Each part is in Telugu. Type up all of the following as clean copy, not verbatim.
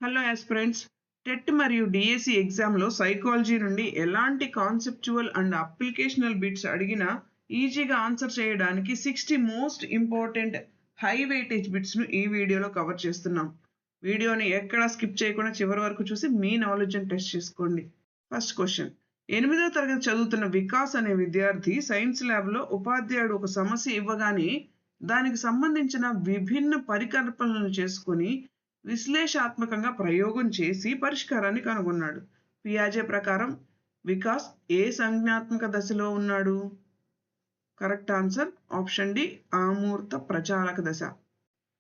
Hello aspirants. టెట్ మరియు డిఎస్సి ఎగ్జామ్లో సైకాలజీ నుండి ఎలాంటి కాన్సెప్చువల్ అండ్ అప్లికేషనల్ బిట్స్ అడిగినా ఈజీగా ఆన్సర్ చేయడానికి 60 మోస్ట్ ఇంపార్టెంట్ హై వెయిటేజ్ బిట్స్ను ఈ వీడియోలో కవర్ చేస్తున్నాం. వీడియోని ఎక్కడా స్కిప్ చేయకుండా చివరి వరకు చూసి మీ నాలెడ్జ్ని టెస్ట్ చేసుకోండి. First question. 8వ తరగతి చదువుతున్న వికాస్ అనే విద్యార్థి సైన్స్ ల్యాబ్లో ఉపాధ్యాయుడు ఒక సమస్య ఇవ్వగానే దానికి సంబంధించిన విభిన్న పరికల్పనలను చేసుకొని విశ్లేషణాత్మకంగా ప్రయోగం చేసి పరిష్కారాన్ని కనుగొన్నాడు. పియాజే ప్రకారం వికాస్ ఏ సంజ్ఞాత్మక దశలో ఉన్నాడు? కరెక్ట్ ఆన్సర్ ఆప్షన్ డి, ఆమూర్త ప్రచాలక దశ.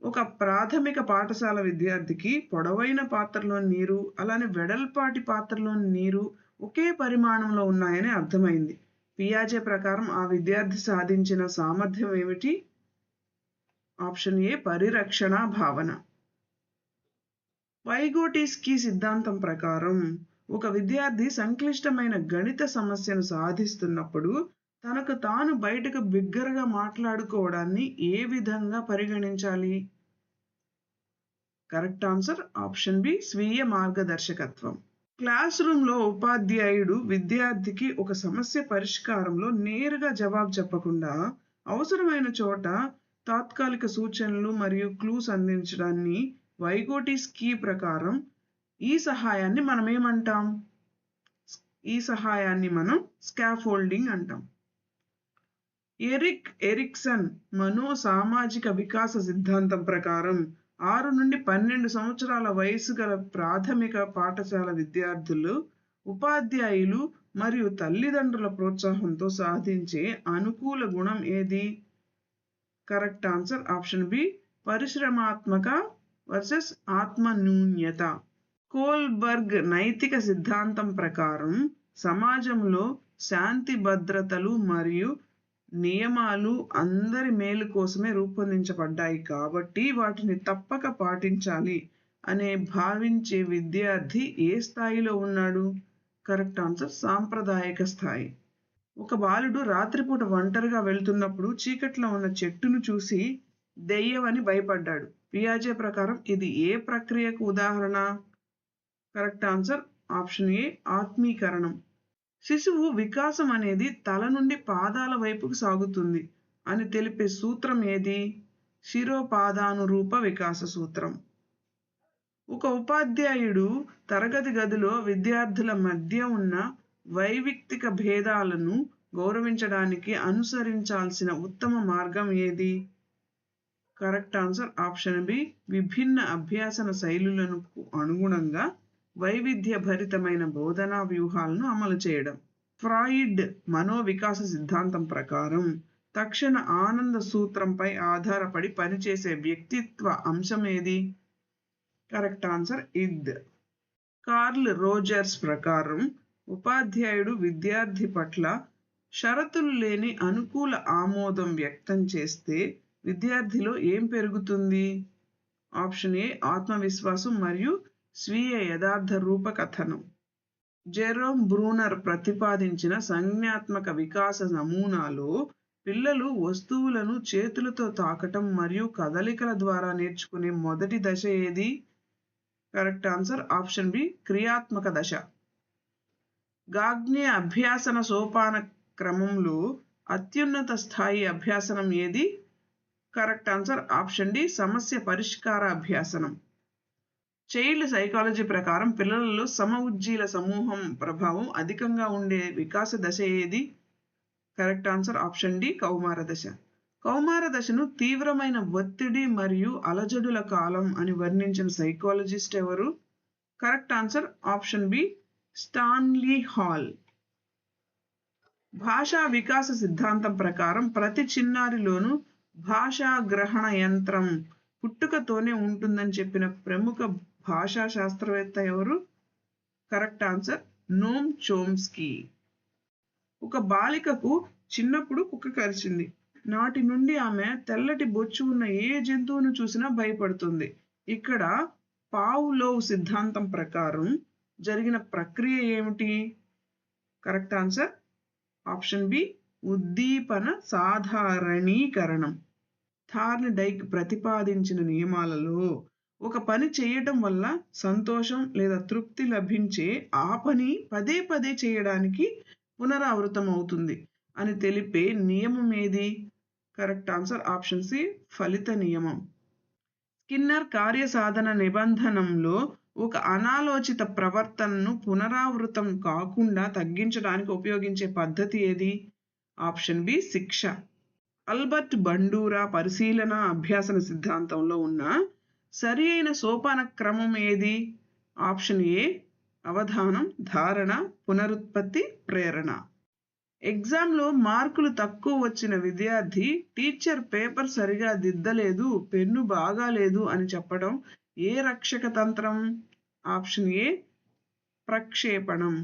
ఒక ప్రాథమిక పాఠశాల విద్యార్థికి పొడవైన పాత్రలోని నీరు అలానే వెడల్పాటి పాత్రలోని నీరు ఒకే పరిమాణంలో ఉన్నాయని అర్థమైంది. పియాజే ప్రకారం ఆ విద్యార్థి సాధించిన సామర్థ్యం ఏమిటి? ఆప్షన్ ఏ, పరిరక్షణ భావన. వైగోటిస్కీ సిద్ధాంతం ప్రకారం ఒక విద్యార్థి సంక్లిష్టమైన గణిత సమస్యను సాధిస్తున్నప్పుడు తనకు తాను బయటకు బిగ్గరగా మాట్లాడుకోవడాన్ని ఏ విధంగా పరిగణించాలి? కరెక్ట్ ఆన్సర్ ఆప్షన్ బి, స్వీయ మార్గదర్శకత్వం. క్లాస్ రూమ్లో ఉపాధ్యాయుడు విద్యార్థికి ఒక సమస్య పరిష్కారంలో నేరుగా జవాబు చెప్పకుండా అవసరమైన చోట తాత్కాలిక సూచనలు మరియు క్లూస్ అందించడాన్ని వైగోటిస్కీ ప్రకారం ఈ సహాయాన్ని మనం స్కాఫోల్డింగ్ అంటాం. ఎరిక్సన్ మనో సామాజిక వికాస సిద్ధాంతం ప్రకారం 6 నుండి 12 సంవత్సరాల వయసు గల ప్రాథమిక పాఠశాల విద్యార్థులు ఉపాధ్యాయులు మరియు తల్లిదండ్రుల ప్రోత్సాహంతో సాధించే అనుకూల గుణం ఏది? కరెక్ట్ ఆన్సర్ ఆప్షన్ బి, పరిశ్రమాత్మక వర్సెస్ ఆత్మన్యూన్యత. కోల్బర్గ్ నైతిక సిద్ధాంతం ప్రకారం సమాజంలో శాంతి భద్రతలు మరియు నియమాలు అందరి మేలు కోసమే రూపొందించబడ్డాయి కాబట్టి వాటిని తప్పక పాటించాలి అనే భావించే విద్యార్థి ఏ స్థాయిలో ఉన్నాడు? కరెక్ట్ ఆన్సర్ సాంప్రదాయక స్థాయి. ఒక బాలుడు రాత్రిపూట ఒంటరిగా వెళ్తున్నప్పుడు చీకట్లో ఉన్న చెట్టును చూసి దెయ్యమని భయపడ్డాడు. పియాజే ప్రకారం ఇది ఏ ప్రక్రియకు ఉదాహరణ? కరెక్ట్ ఆన్సర్ ఆప్షన్ ఏ, ఆత్మీకరణం. శిశువు వికాసం అనేది తల నుండి పాదాల వైపుకు సాగుతుంది అని తెలిపే సూత్రం ఏది? శిరోపాదానురూప వికాస సూత్రం. ఒక ఉపాధ్యాయుడు తరగతి గదిలో విద్యార్థుల మధ్య ఉన్న వైవిక్తిక భేదాలను గౌరవించడానికి అనుసరించాల్సిన ఉత్తమ మార్గం ఏది? కరెక్ట్ ఆన్సర్ ఆప్షన్ బి, విభిన్న అభ్యాసన శైలులకు అనుగుణంగా వైవిధ్యభరితమైన బోధనా వ్యూహాలను అమలు చేయడం. ఫ్రాయిడ్ మనోవికాస సిద్ధాంతం ప్రకారం తక్షణ ఆనంద సూత్రంపై ఆధారపడి పనిచేసే వ్యక్తిత్వ అంశం ఏది? కరెక్ట్ ఆన్సర్ ఇద్. కార్ల్ రోజర్స్ ప్రకారం ఉపాధ్యాయుడు విద్యార్థి పట్ల షరతులు లేని అనుకూల ఆమోదం వ్యక్తం చేస్తే విద్యార్థిలో ఏం పెరుగుతుంది? ఆప్షన్ ఏ, ఆత్మవిశ్వాసం మరియు స్వీయ యథార్థ రూపకథనం. జెరోమ్ బ్రూనర్ ప్రతిపాదించిన సంజ్ఞాత్మక వికాస నమూనాలో పిల్లలు వస్తువులను చేతులతో తాకటం మరియు కదలికల ద్వారా నేర్చుకునే మొదటి దశ ఏది? కరెక్ట్ ఆన్సర్ ఆప్షన్ బి, క్రియాత్మక దశ. గాగ్నే అభ్యాసన సోపాన క్రమంలో అత్యున్నత స్థాయి అభ్యాసనం ఏది? కరెక్ట్ ఆన్సర్ ఆప్షన్ డి, సమస్య పరిష్కార అభ్యాసనం. చైల్డ్ సైకాలజీ ప్రకారం పిల్లలలో సమఉజ్జీల సమూహం ప్రభావం అధికంగా ఉండే వికాస దశ ఏది? కరెక్ట్ ఆన్సర్ ఆప్షన్ డి, కౌమార దశ. కౌమార దశను తీవ్రమైన ఒత్తిడి మరియు అలజడుల కాలం అని వర్ణించిన సైకాలజిస్ట్ ఎవరు? Correct answer option B, Stanley Hall. భాషా వికాస సిద్ధాంతం ప్రకారం ప్రతి చిన్నారిలోనూ భాషా గ్రహణ యంత్రం పుట్టుకతోనే ఉంటుందని చెప్పిన ప్రముఖ భాషా శాస్త్రవేత్త ఎవరు? Correct answer నోమ్ Chomsky. ఒక బాలికకు చిన్నప్పుడు కుక్క కరిచింది. నాటి నుండి ఆమె తెల్లటి బొచ్చు ఉన్న ఏ జంతువును చూసినా భయపడుతుంది. ఇక్కడ పావ్లోవ్ సిద్ధాంతం ప్రకారం జరిగిన ప్రక్రియ ఏమిటి? కరెక్ట్ ఆన్సర్ ఆప్షన్ బి, ఉద్దీపన సాధారణీకరణం. థార్న్డైక్ ప్రతిపాదించిన నియమాలలో ఒక పని చేయటం వల్ల సంతోషం లేదా తృప్తి లభించే ఆ పని పదే పదే చేయడానికి పునరావృతం అవుతుంది అని తెలిపే నియమం ఏది? కరెక్ట్ ఆన్సర్ ఆప్షన్ సి, ఫలిత నియమం. స్కిన్నర్ కార్యసాధన నిబంధనంలో ఒక అనాలోచిత ప్రవర్తనను పునరావృతం కాకుండా తగ్గించడానికి ఉపయోగించే పద్ధతి ఏది? ఆప్షన్ బి, శిక్ష. ఆల్బర్ట్ బండూరా పరిశీలన అభ్యాసన సిద్ధాంతంలో ఉన్న సరి అయిన సోపాన క్రమం ఏది? ఆప్షన్ ఏ, అవధానం, ధారణ, పునరుత్పత్తి, ప్రేరణ. ఎగ్జామ్లో మార్కులు తక్కువ వచ్చిన విద్యార్థి టీచర్ పేపర్ సరిగా దిద్దలేదు, పెన్ను బాగాలేదు అని చెప్పడం ఏ రక్షక తంత్రం? ఆప్షన్ ఏ, ప్రక్షేపణం.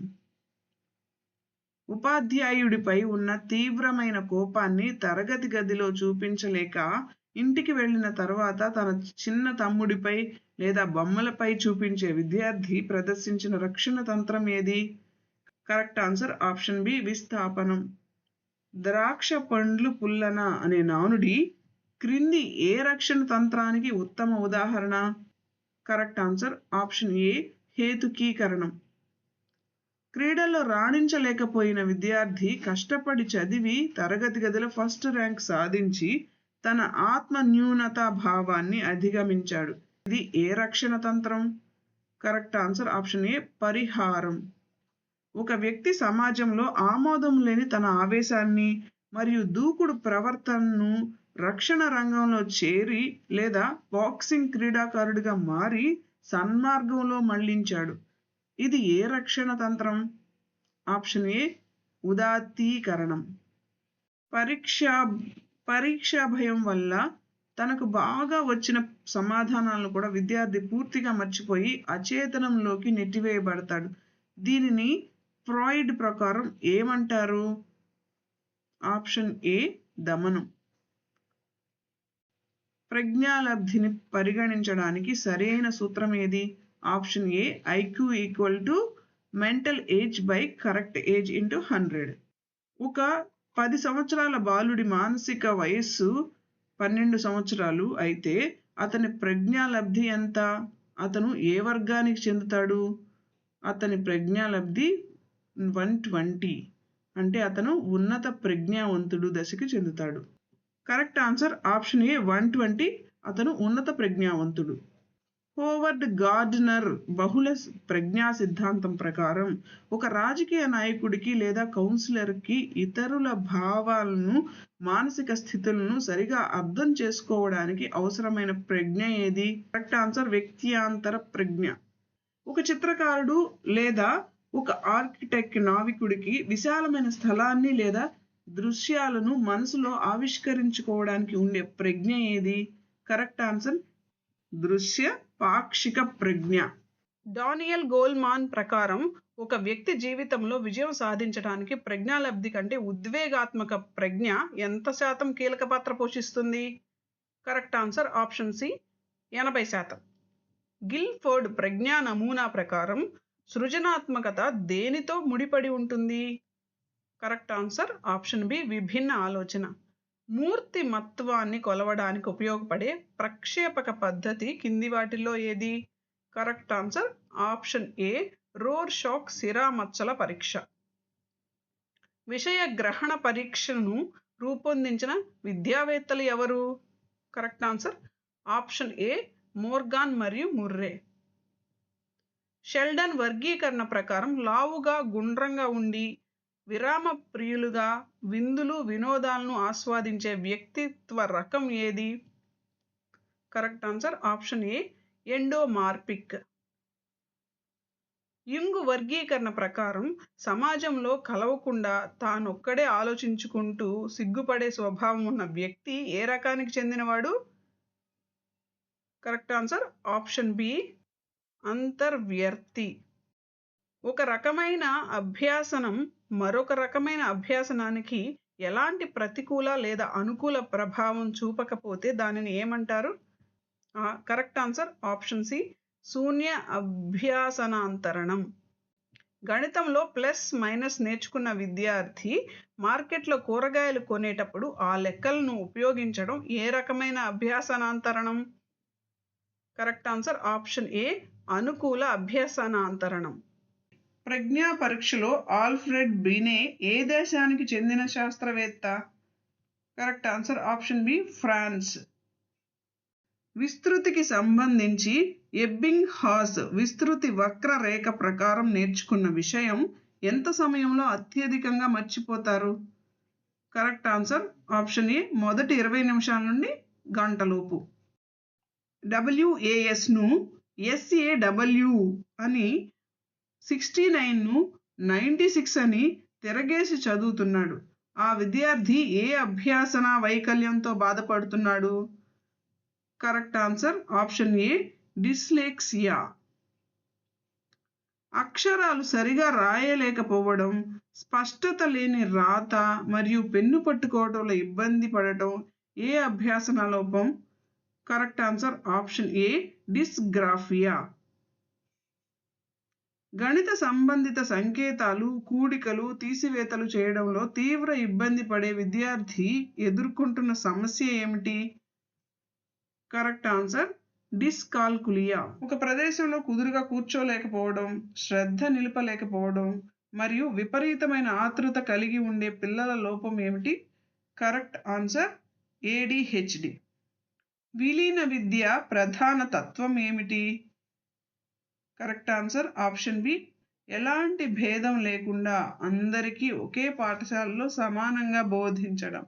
ఉపాధ్యాయుడిపై ఉన్న తీవ్రమైన కోపాన్ని తరగతి గదిలో చూపించలేక ఇంటికి వెళ్ళిన తర్వాత తన చిన్న తమ్ముడిపై లేదా బొమ్మలపై చూపించే విద్యార్థి ప్రదర్శించిన రక్షణ తంత్రం ఏది? కరెక్ట్ ఆన్సర్ ఆప్షన్ బి, విస్థాపనం. ద్రాక్ష పండ్లు పుల్లన అనే నానుడి క్రింది ఏ రక్షణ తంత్రానికి ఉత్తమ ఉదాహరణ? కరెక్ట్ ఆన్సర్ ఆప్షన్ ఏ, హేతుకీకరణం. క్రీడల్లో రాణించలేకపోయిన విద్యార్థి కష్టపడి చదివి తరగతి గదిలో ఫస్ట్ ర్యాంక్ సాధించి తన ఆత్మ న్యూనతా భావాన్ని అధిగమించాడు. ఇది ఏ రక్షణ తంత్రం? కరెక్ట్ ఆన్సర్ ఆప్షన్ ఏ, పరిహారం. ఒక వ్యక్తి సమాజంలో ఆమోదం లేని తన ఆవేశాన్ని మరియు దూకుడు ప్రవర్తనను రక్షణ రంగంలో చేరి లేదా బాక్సింగ్ క్రీడాకారుడిగా మారి సన్మార్గంలో మళ్లించాడు. ఇది ఏ రక్షణ తంత్రం? ఆప్షన్ ఏ, ఉదాత్తీకరణం. పరీక్షా భయం వల్ల తనకు బాగా వచ్చిన సమాధానాలను కూడా విద్యార్థి పూర్తిగా మర్చిపోయి అచేతనంలోకి నెట్టివేయబడతాడు. దీనిని ఫ్రాయిడ్ ప్రకారం ఏమంటారు? Option A, దమనం. ప్రజ్ఞాలబ్ధిని పరిగణించడానికి సరైన సూత్రం ఏది? Option A, IQ equal to mental age by correct age into 100. ఒక 10 సంవత్సరాల బాలుడి మానసిక వయస్సు 12 సంవత్సరాలు అయితే అతని ప్రజ్ఞాలబ్ధి ఎంత? అతను ఏ వర్గానికి చెందుతాడు? అతని ప్రజ్ఞాలబ్ధి 120, అంటే అతను ఉన్నత ప్రజ్ఞావంతుడు దశకి చెందుతాడు. కరెక్ట్ ఆన్సర్ ఆప్షన్ ఏ, 120, అతను ఉన్నత ప్రజ్ఞావంతుడు. హోవర్డ్ గార్డ్నర్ బహుళ ప్రజ్ఞా సిద్ధాంతం ప్రకారం ఒక రాజకీయ నాయకుడికి లేదా కౌన్సిలర్కి ఇతరుల భావాలను, మానసిక స్థితులను సరిగా అర్థం చేసుకోవడానికి అవసరమైన ప్రజ్ఞ ఏది? కరెక్ట్ ఆన్సర్ వ్యక్త్యాంతర ప్రజ్ఞ. ఒక చిత్రకారుడు లేదా ఒక ఆర్కిటెక్ట్ నావికుడికి విశాలమైన స్థలాన్ని లేదా దృశ్యాలను మనసులో ఆవిష్కరించుకోవడానికి ఉండే ప్రజ్ఞ ఏది? కరెక్ట్ ఆన్సర్ దృశ్య పాక్షిక ప్రజ్ఞ. డానియల్ గోల్మాన్ ప్రకారం ఒక వ్యక్తి జీవితంలో విజయం సాధించడానికి ప్రజ్ఞాలబ్ధి కంటే ఉద్వేగాత్మక ప్రజ్ఞ ఎంత శాతం కీలక పాత్ర పోషిస్తుంది? Correct answer option C, 80%. Guilford ప్రజ్ఞా నమూనా ప్రకారం సృజనాత్మకత దేనితో ముడిపడి ఉంటుంది? కరెక్ట్ ఆన్సర్ ఆప్షన్ బి, విభిన్న ఆలోచన. మూర్తిమత్వాన్ని కొలవడానికి ఉపయోగపడే ప్రక్షేపక పద్ధతి కింది వాటిల్లో ఏది? కరెక్ట్ ఆన్సర్ ఆప్షన్ ఏ, రోర్షాక్ సిరామచ్చల పరీక్ష. విషయ గ్రహణ పరీక్షను రూపొందించిన విద్యావేత్తలు ఎవరు? కరెక్ట్ ఆన్సర్ ఆప్షన్ ఏ, మోర్గాన్ మరియు ముర్రే. షెల్డన్ వర్గీకరణ ప్రకారం లావుగా, గుండ్రంగా ఉండి విరామ ప్రియులుగా విందులు, వినోదాలను ఆస్వాదించే వ్యక్తిత్వ రకం ఏది? Correct answer option a, endomorphic. Jung వర్గీకరణ ప్రకారం సమాజంలో కలవకుండా తానొక్కడే ఆలోచించుకుంటూ సిగ్గుపడే స్వభావం ఉన్న వ్యక్తి ఏ రకానికి చెందినవాడు? కరెక్ట్ ఆన్సర్ ఆప్షన్ బి, అంతర్వ్యర్థి. ఒక రకమైన అభ్యాసనం మరొక రకమైన అభ్యాసనానికి ఎలాంటి ప్రతికూల లేదా అనుకూల ప్రభావం చూపకపోతే దానిని ఏమంటారు? కరెక్ట్ ఆన్సర్ ఆప్షన్ సి, శూన్య అభ్యాసనాంతరణం. గణితంలో ప్లస్ మైనస్ నేర్చుకున్న విద్యార్థి మార్కెట్లో కూరగాయలు కొనేటప్పుడు ఆ లెక్కలను ఉపయోగించడం ఏ రకమైన అభ్యాసనాంతరణం? కరెక్ట్ ఆన్సర్ ఆప్షన్ ఏ అనుకూల అభ్యసనాంతరణం. ప్రజ్ఞా పరీక్షలో ఆల్ఫ్రెడ్ బినే ఏ దేశానికి చెందిన శాస్త్రవేత్త? Correct answer option b France. విస్తృతికి సంబంధించి ఎబ్బింగ్హాస్ విస్తృతి వక్రరేఖ ప్రకారం నేర్చుకున్న విషయం ఎంత సమయంలో అత్యధికంగా మర్చిపోతారు? కరెక్ట్ ఆన్సర్ ఆప్షన్ ఏ మొదటి 20 నిమిషాల నుండి గంటలోపు. WASను SAW అని 69ను 96 అని తిరగేసి చదువుతున్నాడు. ఆ విద్యార్థి ఏ అభ్యాసన వైకల్యంతో బాధపడుతున్నాడు? కరెక్ట్ ఆన్సర్ ఆప్షన్ ఏ డిస్లెక్సియా. అక్షరాలు సరిగా రాయలేకపోవడం, స్పష్టత లేని రాత మరియు పెన్ను పట్టుకోవడంలో ఇబ్బంది పడటం ఏ అభ్యాసన లోపం? కరెక్ట్ ఆన్సర్ ఆప్షన్ ఏ డిస్గ్రాఫియా. గణిత సంబంధిత సంకేతాలు, కూడికలు, తీసివేతలు చేయడంలో తీవ్ర ఇబ్బంది పడే విద్యార్థి ఎదుర్కొంటున్న సమస్య ఏమిటి? Correct answer డిస్కాల్కులియా. ఒక ప్రదేశంలో కుదురుగా కూర్చోలేకపోవడం, శ్రద్ధ నిలపలేకపోవడం మరియు విపరీతమైన ఆతృత కలిగి ఉండే పిల్లల లోపం ఏమిటి? Correct answer ADHD. విలీన విద్య ప్రధాన తత్వం ఏమిటి? కరెక్ట్ ఆన్సర్ ఆప్షన్ బి ఎలాంటి భేదం లేకుండా అందరికీ ఒకే పాఠశాలలో సమానంగా బోధించడం.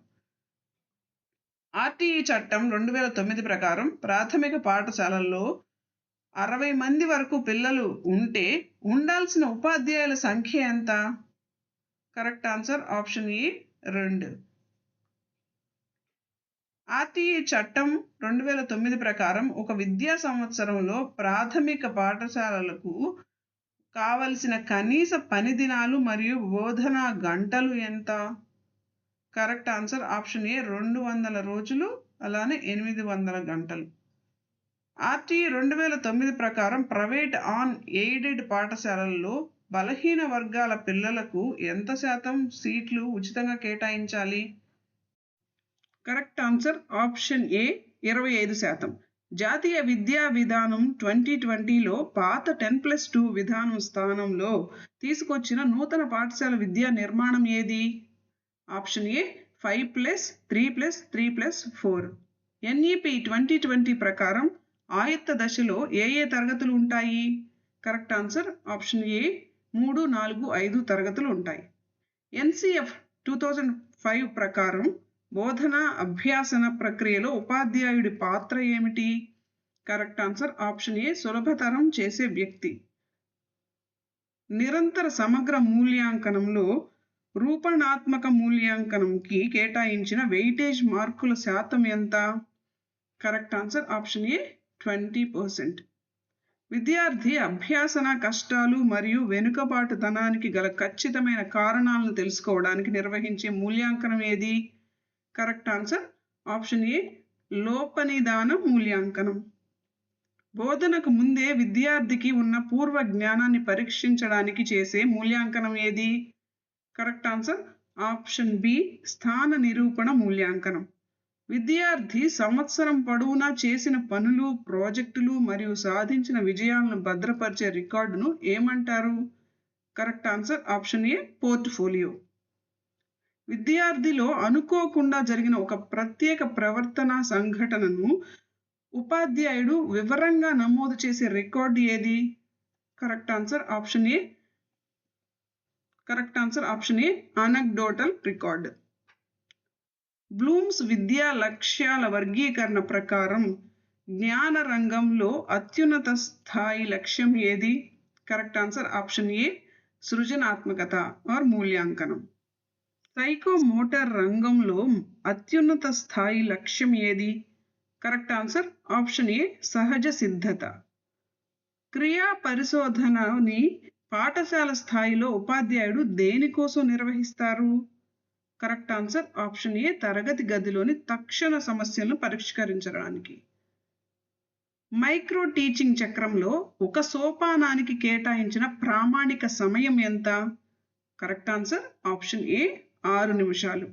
RTE చట్టం 2009 ప్రకారం ప్రాథమిక పాఠశాలల్లో 60 మంది వరకు పిల్లలు ఉంటే ఉండాల్సిన ఉపాధ్యాయుల సంఖ్య ఎంత? కరెక్ట్ ఆన్సర్ ఆప్షన్ ఏ 2. RTE చట్టం 2009 ప్రకారం ఒక విద్యా సంవత్సరంలో ప్రాథమిక పాఠశాలలకు కావలసిన కనీస పని దినాలు మరియు బోధనా గంటలు ఎంత? కరెక్ట్ ఆన్సర్ ఆప్షన్ ఏ 200 రోజులు, అలానే 800 గంటలు. RTE 2009 ప్రకారం ప్రైవేట్ ఆన్ ఎయిడెడ్ పాఠశాలల్లో బలహీన వర్గాల పిల్లలకు ఎంత శాతం సీట్లు ఉచితంగా కేటాయించాలి? కరెక్ట్ ఆన్సర్ ఆప్షన్ ఏ 25%. జాతీయ విద్యా విధానం 2020లో పాత 10+2 విధానం స్థానంలో తీసుకొచ్చిన నూతన పాఠశాల విద్యా నిర్మాణం ఏది? ఆప్షన్ ఏ 5+3+3+4. NEP 2020 ప్రకారం ఆయత్త దశలో ఏ తరగతులు ఉంటాయి? కరెక్ట్ ఆన్సర్ ఆప్షన్ ఏ 3, 4, 5 తరగతులు ఉంటాయి. NCF 2005 ప్రకారం బోధన అభ్యాసన ప్రక్రియలో ఉపాధ్యాయుడి పాత్ర ఏమిటి? కరెక్ట్ ఆన్సర్ ఆప్షన్ ఏ సులభతరం చేసే వ్యక్తి. నిరంతర సమగ్ర మూల్యాంకనంలో రూపణాత్మక మూల్యాంకనంకి కేటాయించిన వెయిటేజ్ మార్కుల శాతం ఎంత? కరెక్ట్ ఆన్సర్ ఆప్షన్ ఏ 20%. విద్యార్థి అభ్యాసన కష్టాలు మరియు వెనుకబాటుతనానికి గల ఖచ్చితమైన కారణాలను తెలుసుకోవడానికి నిర్వహించే మూల్యాంకనం ఏది? కరెక్ట్ ఆన్సర్ ఆప్షన్ ఏ లోపనిదాన మూల్యాంకనం. బోధనకు ముందే విద్యార్థికి ఉన్న పూర్వ జ్ఞానాన్ని పరీక్షించడానికి చేసే మూల్యాంకనం ఏది? కరెక్ట్ ఆన్సర్ ఆప్షన్ బి స్థాన నిరూపణ మూల్యాంకనం. విద్యార్థి సంవత్సరం పొడవునా చేసిన పనులు, ప్రాజెక్టులు మరియు సాధించిన విజయాలను భద్రపరిచే రికార్డును ఏమంటారు? Correct answer option a portfolio. విద్యార్థిలో అనుకోకుండా జరిగిన ఒక ప్రత్యేక ప్రవర్తన సంఘటనను ఉపాధ్యాయుడు వివరంగా నమోదు చేసే రికార్డు ఏది? Correct answer option A anecdotal record. Bloom's విద్యా లక్ష్యాల వర్గీకరణ ప్రకారం జ్ఞాన రంగంలో అత్యున్నత స్థాయి లక్ష్యం ఏది? కరెక్ట్ ఆన్సర్ ఆప్షన్ ఏ సృజనాత్మకత ఆర్ మూల్యాంకనం. సైకోమోటర్ రంగంలో అత్యున్నత స్థాయి లక్ష్యం ఏది? కరెక్ట్ ఆన్సర్ ఆప్షన్ ఏ సహజ సిద్ధత. క్రియా పరిశోధనని పాఠశాల స్థాయిలో ఉపాధ్యాయుడు దేనికోసం నిర్వహిస్తారు? కరెక్ట్ ఆన్సర్ ఆప్షన్ ఏ తరగతి గదిలోని తక్షణ సమస్యలను పరిష్కరించడానికి. మైక్రో టీచింగ్ చక్రంలో ఒక సోపానానికి కేటాయించిన ప్రామాణిక సమయం ఎంత? కరెక్ట్ ఆన్సర్ ఆప్షన్ ఏ 6 నిమిషాలు.